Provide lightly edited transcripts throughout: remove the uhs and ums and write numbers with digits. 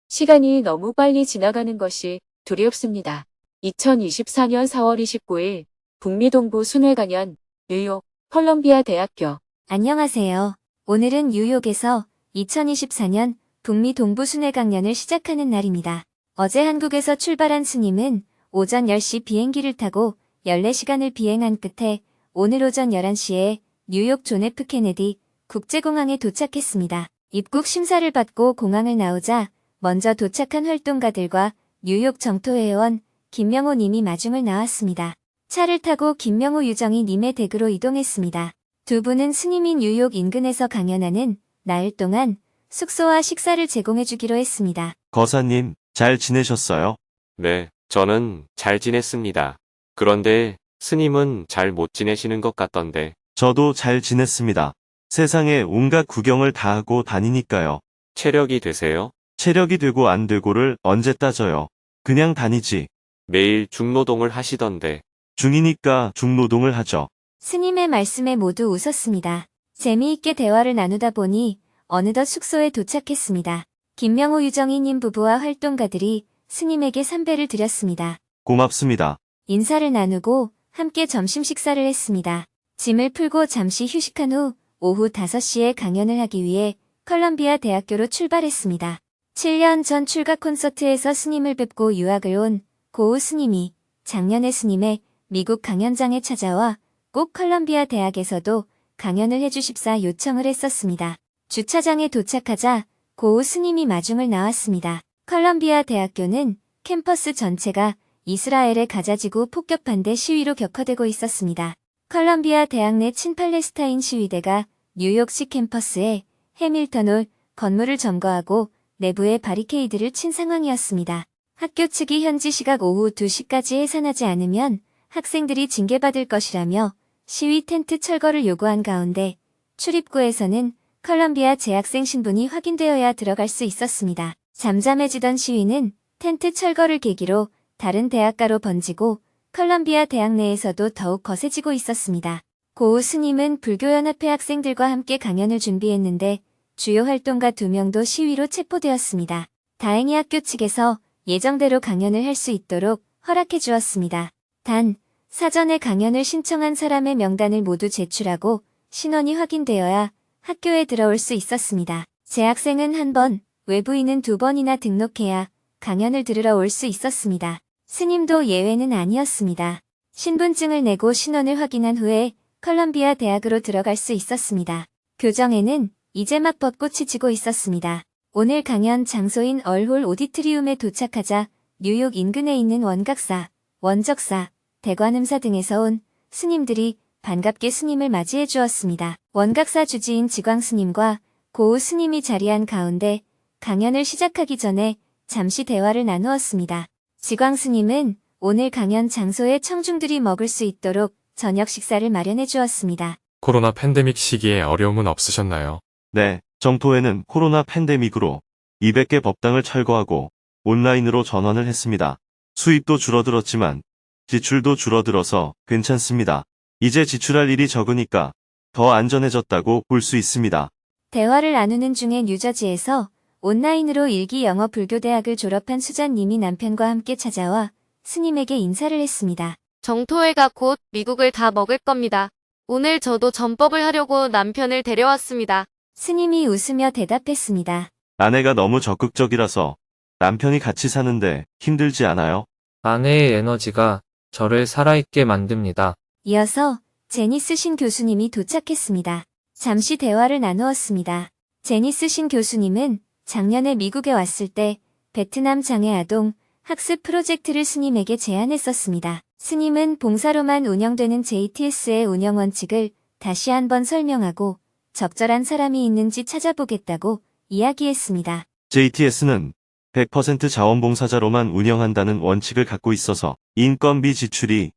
시간이 너무 빨리 지나가는 것이 두렵습니다. 2024년 4월 29일 북미 동부 순회 강연 뉴욕 컬럼비아 대학교. 안녕하세요. 오늘은 뉴욕에서 2024년 북미 동부 순회 강연을 시작하는 날입니다. 어제 한국에서 출발한 스님은 오전 10시 비행기를 타고 14시간을 비행한 끝에 오늘 오전 11시에 뉴욕 존 F 케네디 국제공항에 도착했습니다. 입국 심사를 받고 공항을 나오자 먼저 도착한 활동가들과 뉴욕 정토회원 김명호 님이 마중을 나왔습니다. 차를 타고 김명호 유정희 님의 댁으로 이동했습니다. 두 분은 스님이 뉴욕 인근에서 강연하는 나흘 동안 숙소와 식사를 제공해주기로 했습니다. 거사님, 잘 지내셨어요? 네, 저는 잘 지냈습니다. 그런데 스님은 잘 못 지내시는 것 같던데. 저도 잘 지냈습니다. 세상에 온갖 구경을 다 하고 다니니까요. 체력이 되세요? 체력이 되고 안 되고를 언제 따져요. 그냥 다니지. 매일 중노동을 하시던데. 중이니까 중노동을 하죠. 스님의 말씀에 모두 웃었습니다. 재미있게 대화를 나누다 보니 어느덧 숙소에 도착했습니다. 김명호 유정희님 부부와 활동가들이 스님에게 삼배를 드렸습니다. 고맙습니다. 인사를 나누고 함께 점심 식사를 했습니다. 짐을 풀고 잠시 휴식한 후 오후 5시에 강연을 하기 위해 컬럼비아 대학교로 출발했습니다. 7년 전 출가 콘서트에서 스님을 뵙고 유학을 온 고우 스님이 작년에 스님의 미국 강연장에 찾아와 꼭 컬럼비아 대학에서도 강연을 해주십사 요청을 했었습니다. 주차장에 도착하자 고우 스님이 마중을 나왔습니다. 컬럼비아 대학교는 캠퍼스 전체가 이스라엘의 가자지구 폭격 반대 시위로 격화되고 있었습니다. 컬럼비아 대학 내 친팔레스타인 시위대가 뉴욕시 캠퍼스의 해밀턴홀 건물을 점거하고 내부에 바리케이드를 친 상황이었습니다. 학교 측이 현지 시각 오후 2시까지 해산하지 않으면 학생들이 징계받을 것이라며 시위 텐트 철거를 요구한 가운데 출입구에서는 컬럼비아 재학생 신분이 확인되어야 들어갈 수 있었습니다. 잠잠해지던 시위는 텐트 철거를 계기로 다른 대학가로 번지고 컬럼비아 대학 내에서도 더욱 거세지고 있었습니다. 고우 스님은 불교연합회 학생들과 함께 강연을 준비했는데 주요 활동가 2명도 시위로 체포되었습니다. 다행히 학교 측에서 예정대로 강연을 할 수 있도록 허락해 주었습니다. 단, 사전에 강연을 신청한 사람의 명단을 모두 제출하고 신원이 확인되어야 학교에 들어올 수 있었습니다. 재학생은 1번, 외부인은 2번이나 등록해야 강연을 들으러 올 수 있었습니다. 스님도 예외는 아니었습니다. 신분증을 내고 신원을 확인한 후에 컬럼비아 대학으로 들어갈 수 있었습니다. 교정에는 이제 막 벚꽃이 지고 있었습니다. 오늘 강연 장소인 얼홀 오디트리움에 도착하자 뉴욕 인근에 있는 원각사, 원적사, 대관음사 등에서 온 스님들이 반갑게 스님을 맞이해 주었습니다. 원각사 주지인 지광 스님과 고우 스님이 자리한 가운데 강연을 시작하기 전에 잠시 대화를 나누었습니다. 지광 스님은 오늘 강연 장소에 청중들이 먹을 수 있도록 저녁 식사를 마련해 주었습니다. 코로나 팬데믹 시기에 어려움은 없으셨나요? 네, 정토회는 코로나 팬데믹으로 200개 법당을 철거하고 온라인으로 전환을 했습니다. 수입도 줄어들었지만 지출도 줄어들어서 괜찮습니다. 이제 지출할 일이 적으니까 더 안전해졌다고 볼 수 있습니다. 대화를 나누는 중에 뉴저지에서 온라인으로 일기 영어 불교대학을 졸업한 수자님이 남편과 함께 찾아와 스님에게 인사를 했습니다. 정토회가 곧 미국을 다 먹을 겁니다. 오늘 저도 전법을 하려고 남편을 데려왔습니다. 스님이 웃으며 대답했습니다. 아내가 너무 적극적이라서 남편이 같이 사는데 힘들지 않아요? 아내의 에너지가 저를 살아있게 만듭니다. 이어서 제니스 신 교수님이 도착했습니다. 잠시 대화를 나누었습니다. 제니스 신 교수님은 작년에 미국에 왔을 때 베트남 장애 아동 학습 프로젝트를 스님에게 제안했었습니다. 스님은 봉사로만 운영되는 JTS의 운영 원칙을 다시 한번 설명하고 적절한 사람이 있는지 찾아보겠다고 이야기했습니다. JTS는 100% 자원봉사자로만 운영한다는 원칙을 갖고 있어서 인건비 지출이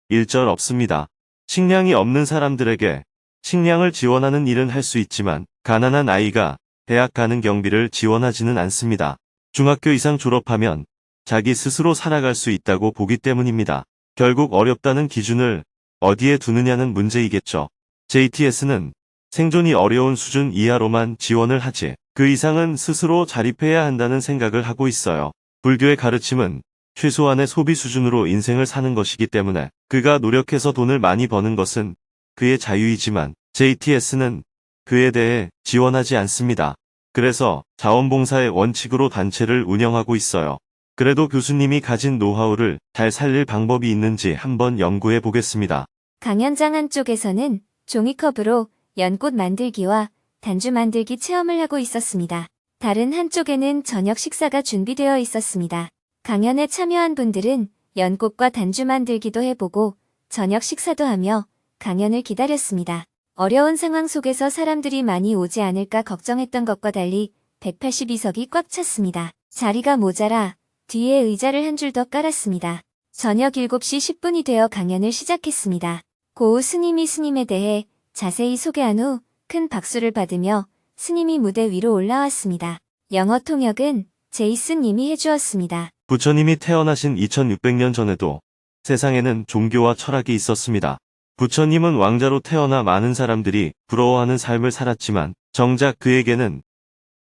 일절 없습니다. 식량이 없는 사람들에게 식량을 지원하는 일은 할 수 있지만 가난한 아이가 대학 가는 경비를 지원하지는 않습니다. 중학교 이상 졸업하면 자기 스스로 살아갈 수 있다고 보기 때문입니다. 결국 어렵다는 기준을 어디에 두느냐는 문제이겠죠. JTS는 생존이 어려운 수준 이하로만 지원을 하지 그 이상은 스스로 자립해야 한다는 생각을 하고 있어요. 불교의 가르침은 최소한의 소비 수준으로 인생을 사는 것이기 때문에 그가 노력해서 돈을 많이 버는 것은 그의 자유이지만 JTS는 그에 대해 지원하지 않습니다. 그래서 자원봉사의 원칙으로 단체를 운영하고 있어요. 그래도 교수님이 가진 노하우를 잘 살릴 방법이 있는지 한번 연구해 보겠습니다. 강연장 한쪽에서는 종이컵으로 연꽃 만들기와 단주 만들기 체험을 하고 있었습니다. 다른 한쪽에는 저녁 식사가 준비되어 있었습니다. 강연에 참여한 분들은 연꽃과 단주 만들기도 해보고 저녁 식사도 하며 강연을 기다렸습니다. 어려운 상황 속에서 사람들이 많이 오지 않을까 걱정했던 것과 달리 182석이 꽉 찼습니다. 자리가 모자라 뒤에 의자를 한 줄 더 깔았습니다. 저녁 7시 10분이 되어 강연을 시작했습니다. 고우 스님이 스님에 대해 자세히 소개한 후 큰 박수를 받으며 스님이 무대 위로 올라왔습니다. 영어 통역은 제이슨 님이 해주었습니다. 부처님이 태어나신 2600년 전에도 세상에는 종교와 철학이 있었습니다. 부처님은 왕자로 태어나 많은 사람들이 부러워하는 삶을 살았지만 정작 그에게는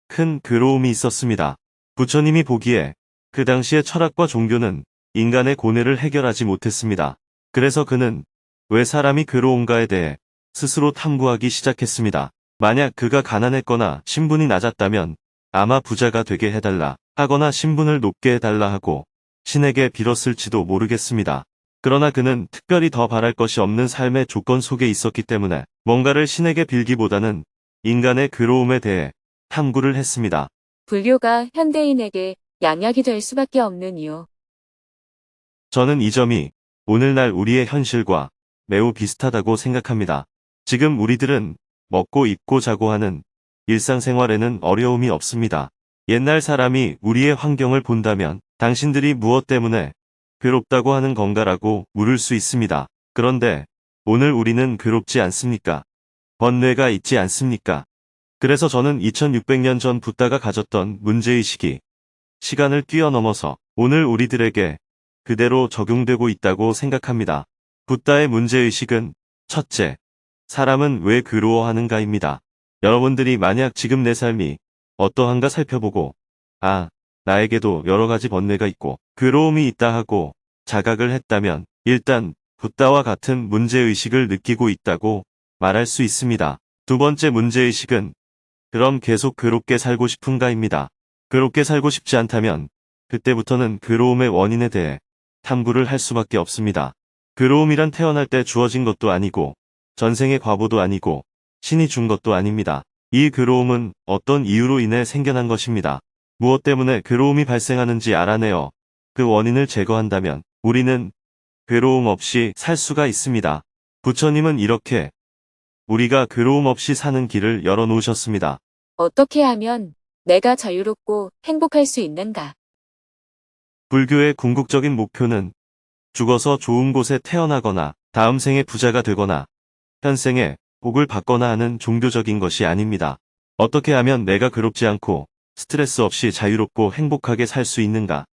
큰 괴로움이 있었습니다. 부처님이 보기에 그 당시의 철학과 종교는 인간의 고뇌를 해결하지 못했습니다. 그래서 그는 왜 사람이 괴로운가에 대해 스스로 탐구하기 시작했습니다. 만약 그가 가난했거나 신분이 낮았다면 아마 부자가 되게 해달라 하거나 신분을 높게 해달라 하고 신에게 빌었을지도 모르겠습니다. 그러나 그는 특별히 더 바랄 것이 없는 삶의 조건 속에 있었기 때문에 뭔가를 신에게 빌기보다는 인간의 괴로움에 대해 탐구를 했습니다. 불교가 현대인에게 양약이 될 수밖에 없는 이유. 저는 이 점이 오늘날 우리의 현실과 매우 비슷하다고 생각합니다. 지금 우리들은 먹고 입고 자고 하는 일상생활에는 어려움이 없습니다. 옛날 사람이 우리의 환경을 본다면 당신들이 무엇 때문에 괴롭다고 하는 건가라고 물을 수 있습니다. 그런데 오늘 우리는 괴롭지 않습니까? 번뇌가 있지 않습니까? 그래서 저는 2600년 전 붓다가 가졌던 문제의식이 시간을 뛰어넘어서 오늘 우리들에게 그대로 적용되고 있다고 생각합니다. 붓다의 문제의식은 첫째, 사람은 왜 괴로워하는가입니다. 여러분들이 만약 지금 내 삶이 어떠한가 살펴보고 나에게도 여러 가지 번뇌가 있고 괴로움이 있다 하고 자각을 했다면 일단 붓다와 같은 문제의식을 느끼고 있다고 말할 수 있습니다. 두 번째 문제의식은 그럼 계속 괴롭게 살고 싶은가입니다. 괴롭게 살고 싶지 않다면 그때부터는 괴로움의 원인에 대해 탐구를 할 수밖에 없습니다. 괴로움이란 태어날 때 주어진 것도 아니고 전생의 과보도 아니고 신이 준 것도 아닙니다. 이 괴로움은 어떤 이유로 인해 생겨난 것입니다. 무엇 때문에 괴로움이 발생하는지 알아내어 그 원인을 제거한다면 우리는 괴로움 없이 살 수가 있습니다. 부처님은 이렇게 우리가 괴로움 없이 사는 길을 열어놓으셨습니다. 어떻게 하면 내가 자유롭고 행복할 수 있는가? 불교의 궁극적인 목표는 죽어서 좋은 곳에 태어나거나 다음 생에 부자가 되거나 현생에 복을 받거나 하는 종교적인 것이 아닙니다. 어떻게 하면 내가 괴롭지 않고 스트레스 없이 자유롭고 행복하게 살 수 있는가?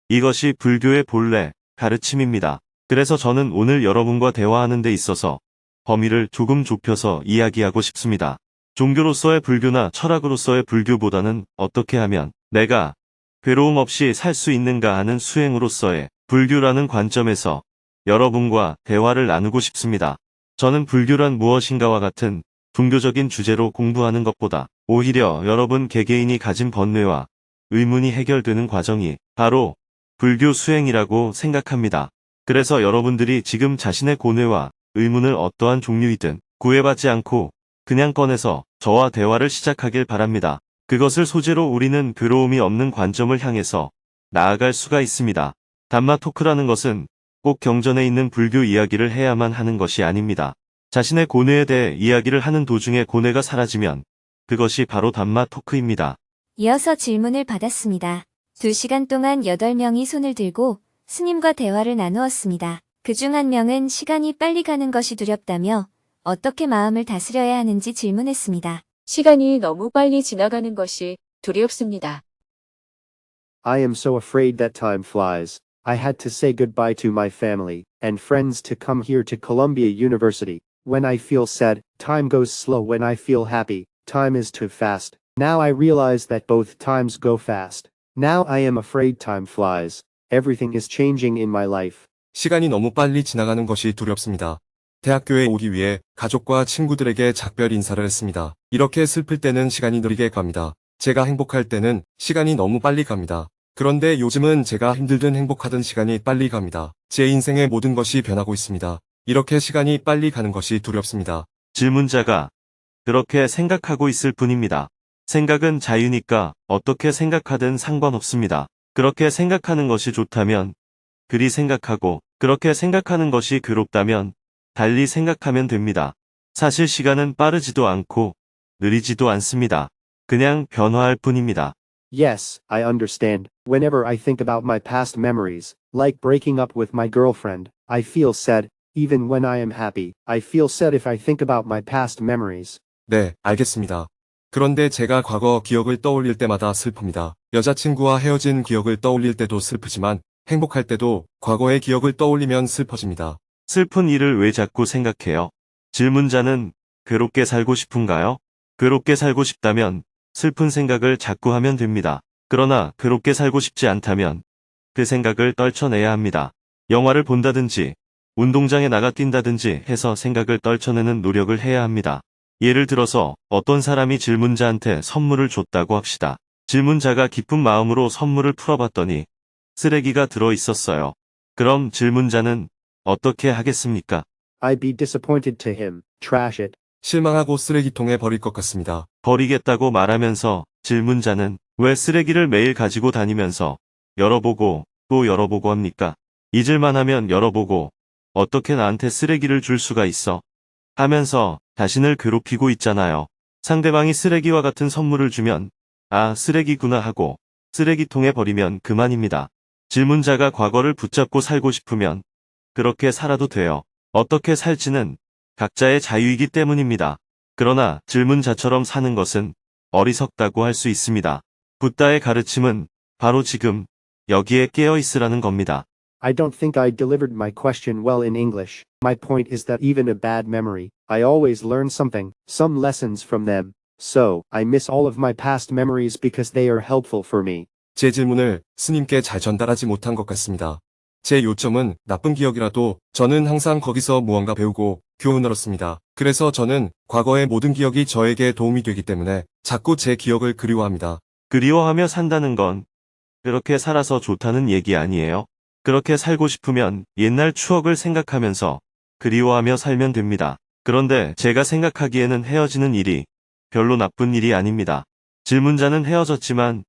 이것이 불교의 본래 가르침입니다. 그래서 저는 오늘 여러분과 대화하는 데 있어서 범위를 조금 좁혀서 이야기하고 싶습니다. 종교로서의 불교나 철학으로서의 불교보다는 어떻게 하면 내가 괴로움 없이 살 수 있는가 하는 수행으로서의 불교라는 관점에서 여러분과 대화를 나누고 싶습니다. 저는 불교란 무엇인가와 같은 종교적인 주제로 공부하는 것보다 오히려 여러분 개개인이 가진 번뇌와 의문이 해결되는 과정이 바로 불교 수행이라고 생각합니다. 그래서 여러분들이 지금 자신의 고뇌와 의문을 어떠한 종류이든 구애받지 않고 그냥 꺼내서 저와 대화를 시작하길 바랍니다. 그것을 소재로 우리는 괴로움이 없는 관점을 향해서 나아갈 수가 있습니다. 담마 토크라는 것은 꼭 경전에 있는 불교 이야기를 해야만 하는 것이 아닙니다. 자신의 고뇌에 대해 이야기를 하는 도중에 고뇌가 사라지면 그것이 바로 담마 토크입니다. 이어서 질문을 받았습니다. 2시간 동안 8명이 손을 들고 스님과 대화를 나누었습니다. 그중 한 명은 시간이 빨리 가는 것이 두렵다며 어떻게 마음을 다스려야 하는지 질문했습니다. 시간이 너무 빨리 지나가는 것이 두렵습니다. I am so afraid that time flies. I had to say goodbye to my family and friends to come here to Columbia University. When I feel sad, time goes slow. When I feel happy, time is too fast. Now I realize that both times go fast. Now I am afraid time flies. Everything is changing in my life. 시간이 너무 빨리 지나가는 것이 두렵습니다. 대학교에 오기 위해 가족과 친구들에게 작별 인사를 했습니다. 이렇게 슬플 때는 시간이 느리게 갑니다. 제가 행복할 때는 시간이 너무 빨리 갑니다. 그런데 요즘은 제가 힘들든 행복하든 시간이 빨리 갑니다. 제 인생의 모든 것이 변하고 있습니다. 이렇게 시간이 빨리 가는 것이 두렵습니다. 질문자가 그렇게 생각하고 있을 뿐입니다. 생각은 자유니까 어떻게 생각하든 상관없습니다. 그렇게 생각하는 것이 좋다면 그리 생각하고 그렇게 생각하는 것이 괴롭다면 달리 생각하면 됩니다. 사실 시간은 빠르지도 않고 느리지도 않습니다. 그냥 변화할 뿐입니다. Yes, I understand. Whenever I think about my past memories, like breaking up with my girlfriend, I feel sad. Even when I am happy, I feel sad if I think about my past memories. 네, 알겠습니다. 그런데 제가 과거 기억을 떠올릴 때마다 슬픕니다. 여자친구와 헤어진 기억을 떠올릴 때도 슬프지만 행복할 때도 과거의 기억을 떠올리면 슬퍼집니다. 슬픈 일을 왜 자꾸 생각해요? 질문자는 괴롭게 살고 싶은가요? 괴롭게 살고 싶다면 슬픈 생각을 자꾸 하면 됩니다. 그러나 괴롭게 살고 싶지 않다면 그 생각을 떨쳐내야 합니다. 영화를 본다든지 운동장에 나가 뛴다든지 해서 생각을 떨쳐내는 노력을 해야 합니다. 예를 들어서 어떤 사람이 질문자한테 선물을 줬다고 합시다. 질문자가 기쁜 마음으로 선물을 풀어봤더니 쓰레기가 들어 있었어요. 그럼 질문자는 어떻게 하겠습니까? I'd be disappointed to him, trash it. 실망하고 쓰레기통에 버릴 것 같습니다. 버리겠다고 말하면서 질문자는 왜 쓰레기를 매일 가지고 다니면서 열어보고 또 열어보고 합니까? 잊을만 하면 열어보고 어떻게 나한테 쓰레기를 줄 수가 있어? 하면서 자신을 괴롭히고 있잖아요. 상대방이 쓰레기와 같은 선물을 주면 아, 쓰레기구나 하고 쓰레기통에 버리면 그만입니다. 질문자가 과거를 붙잡고 살고 싶으면 그렇게 살아도 돼요. 어떻게 살지는 각자의 자유이기 때문입니다. 그러나 질문자처럼 사는 것은 어리석다고 할 수 있습니다. 붓다의 가르침은 바로 지금 여기에 깨어 있으라는 겁니다. I don't think I delivered my question well in English. My point is that even a bad memory, I always learn something, some lessons from them. So, I miss all of my past memories because they are helpful for me. 제 질문을 스님께 잘 전달하지 못한 것 같습니다. 제 요점은 나쁜 기억이라도 저는 항상 거기서 무언가 배우고 교훈을 얻습니다. 그래서 저는 과거의 모든 기억이 저에게 도움이 되기 때문에 자꾸 제 기억을 그리워합니다. 그리워하며 산다는 건 그렇게 살아서 좋다는 얘기 아니에요. 그렇게 살고 싶으면 옛날 추억을 생각하면서 그리워하며 살면 됩니다. 그런데 제가 생각하기에는 헤어지는 일이 별로 나쁜 일이 아닙니다. 질문자는 헤어졌지만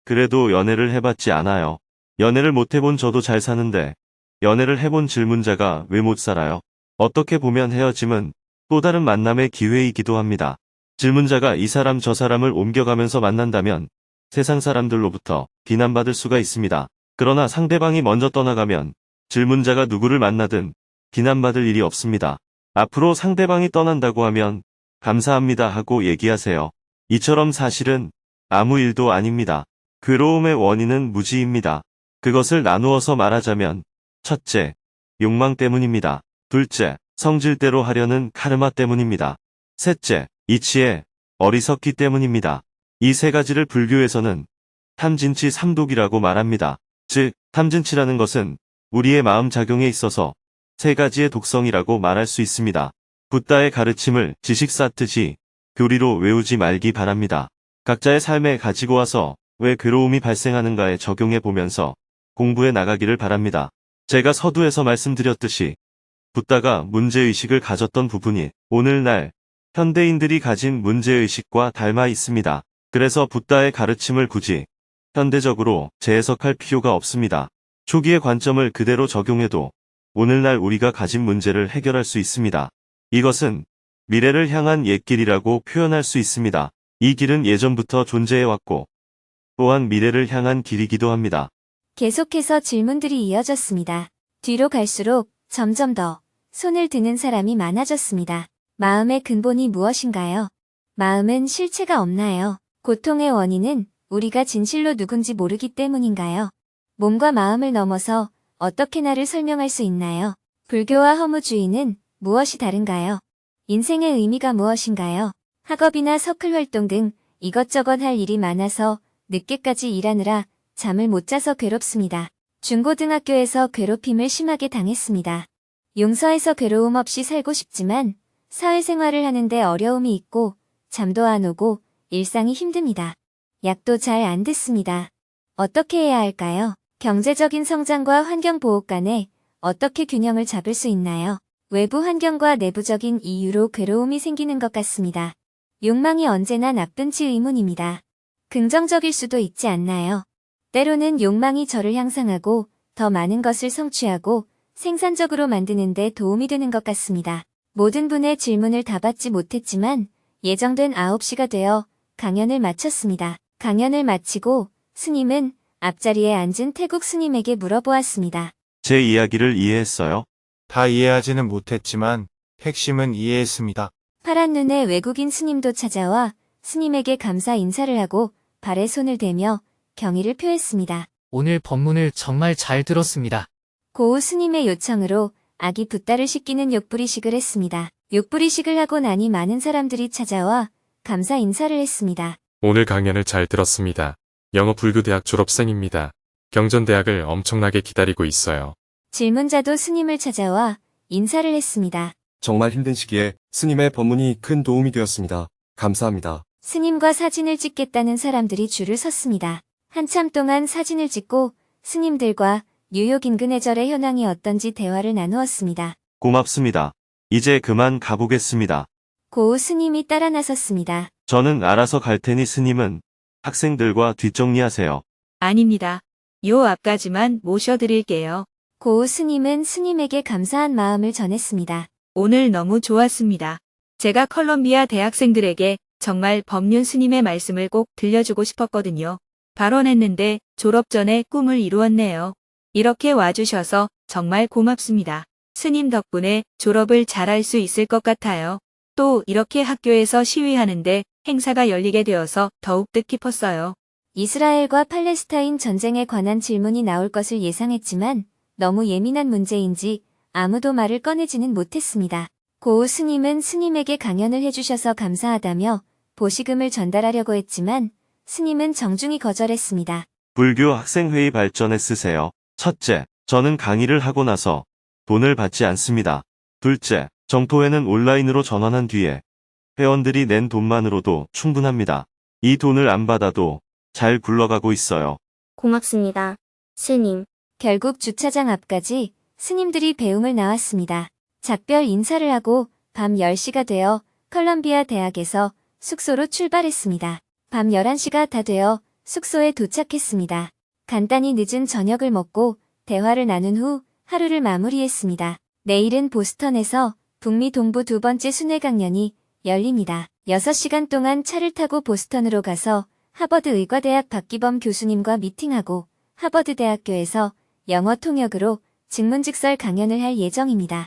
그래도 연애를 해봤지 않아요. 연애를 못 해본 저도 잘 사는데 연애를 해본 질문자가 왜 못 살아요? 어떻게 보면 헤어짐은 또 다른 만남의 기회이기도 합니다. 질문자가 이 사람 저 사람을 옮겨가면서 만난다면 세상 사람들로부터 비난받을 수가 있습니다. 그러나 상대방이 먼저 떠나가면 질문자가 누구를 만나든 비난받을 일이 없습니다. 앞으로 상대방이 떠난다고 하면 감사합니다 하고 얘기하세요. 이처럼 사실은 아무 일도 아닙니다. 괴로움의 원인은 무지입니다. 그것을 나누어서 말하자면 첫째, 욕망 때문입니다. 둘째, 성질대로 하려는 카르마 때문입니다. 셋째, 이치에 어리석기 때문입니다. 이 세 가지를 불교에서는 탐진치 삼독이라고 말합니다. 즉, 탐진치라는 것은 우리의 마음 작용에 있어서 세 가지의 독성이라고 말할 수 있습니다. 붓다의 가르침을 지식 쌓듯이 교리로 외우지 말기 바랍니다. 각자의 삶에 가지고 와서 왜 괴로움이 발생하는가에 적용해 보면서 공부해 나가기를 바랍니다. 제가 서두에서 말씀드렸듯이 붓다가 문제의식을 가졌던 부분이 오늘날 현대인들이 가진 문제의식과 닮아 있습니다. 그래서 붓다의 가르침을 굳이 현대적으로 재해석할 필요가 없습니다. 초기의 관점을 그대로 적용해도 오늘날 우리가 가진 문제를 해결할 수 있습니다. 이것은 미래를 향한 옛길이라고 표현할 수 있습니다. 이 길은 예전부터 존재해왔고 또한 미래를 향한 길이기도 합니다. 계속해서 질문들이 이어졌습니다. 뒤로 갈수록 점점 더 손을 드는 사람이 많아졌습니다. 마음의 근본이 무엇인가요? 마음은 실체가 없나요? 고통의 원인은 우리가 진실로 누군지 모르기 때문인가요? 몸과 마음을 넘어서 어떻게 나를 설명할 수 있나요? 불교와 허무주의는 무엇이 다른가요? 인생의 의미가 무엇인가요? 학업이나 서클 활동 등 이것저것 할 일이 많아서 늦게까지 일하느라 잠을 못 자서 괴롭습니다. 중고등학교에서 괴롭힘을 심하게 당했습니다. 용서해서 괴로움 없이 살고 싶지만 사회생활을 하는데 어려움이 있고 잠도 안 오고 일상이 힘듭니다. 약도 잘 안 듣습니다. 어떻게 해야 할까요? 경제적인 성장과 환경 보호 간에 어떻게 균형을 잡을 수 있나요? 외부 환경과 내부적인 이유로 괴로움이 생기는 것 같습니다. 욕망이 언제나 나쁜지 의문입니다. 긍정적일 수도 있지 않나요? 때로는 욕망이 저를 향상하고 더 많은 것을 성취하고 생산적으로 만드는 데 도움이 되는 것 같습니다. 모든 분의 질문을 다 받지 못했지만 예정된 9시가 되어 강연을 마쳤습니다. 강연을 마치고 스님은 앞자리에 앉은 태국 스님에게 물어보았습니다. 제 이야기를 이해했어요? 다 이해하지는 못했지만 핵심은 이해했습니다. 파란 눈의 외국인 스님도 찾아와 스님에게 감사 인사를 하고 발에 손을 대며 경의를 표했습니다. 오늘 법문을 정말 잘 들었습니다. 고우 스님의 요청으로 아기 붓다를 씻기는 욕부리식을 했습니다. 욕부리식을 하고 나니 많은 사람들이 찾아와 감사 인사를 했습니다. 오늘 강연을 잘 들었습니다. 영어 불교대학 졸업생입니다. 경전대학을 엄청나게 기다리고 있어요. 질문자도 스님을 찾아와 인사를 했습니다. 정말 힘든 시기에 스님의 법문이 큰 도움이 되었습니다. 감사합니다. 스님과 사진을 찍겠다는 사람들이 줄을 섰습니다. 한참 동안 사진을 찍고 스님들과 뉴욕 인근의 절의 현황이 어떤지 대화를 나누었습니다. 고맙습니다. 이제 그만 가보겠습니다. 고우 스님이 따라 나섰습니다. 저는 알아서 갈 테니 스님은 학생들과 뒷정리하세요. 아닙니다. 요 앞까지만 모셔드릴게요. 고우 스님은 스님에게 감사한 마음을 전했습니다. 오늘 너무 좋았습니다. 제가 컬럼비아 대학생들에게 정말 법륜 스님의 말씀을 꼭 들려주고 싶었거든요. 발언했는데 졸업 전에 꿈을 이루었네요. 이렇게 와주셔서 정말 고맙습니다. 스님 덕분에 졸업을 잘할 수 있을 것 같아요. 또 이렇게 학교에서 시위하는데 행사가 열리게 되어서 더욱 뜻깊었어요. 이스라엘과 팔레스타인 전쟁에 관한 질문이 나올 것을 예상했지만 너무 예민한 문제인지 아무도 말을 꺼내지는 못했습니다. 고우 스님은 스님에게 강연을 해주셔서 감사하다며 보시금을 전달하려고 했지만 스님은 정중히 거절했습니다. 불교 학생회의 발전에 쓰세요. 첫째, 저는 강의를 하고 나서 돈을 받지 않습니다. 둘째, 정토회는 온라인으로 전환한 뒤에 회원들이 낸 돈만으로도 충분합니다. 이 돈을 안 받아도 잘 굴러가고 있어요. 고맙습니다. 스님. 결국 주차장 앞까지 스님들이 배웅을 나왔습니다. 작별 인사를 하고 밤 10시가 되어 컬럼비아 대학에서 숙소로 출발했습니다. 밤 11시가 다 되어 숙소에 도착했습니다. 간단히 늦은 저녁을 먹고 대화를 나눈 후 하루를 마무리했습니다. 내일은 보스턴에서 북미 동부 두 번째 순회 강연이 열립니다. 6시간 동안 차를 타고 보스턴으로 가서 하버드 의과대학 박기범 교수님과 미팅하고 하버드 대학교에서 영어 통역으로 직문직설 강연을 할 예정입니다.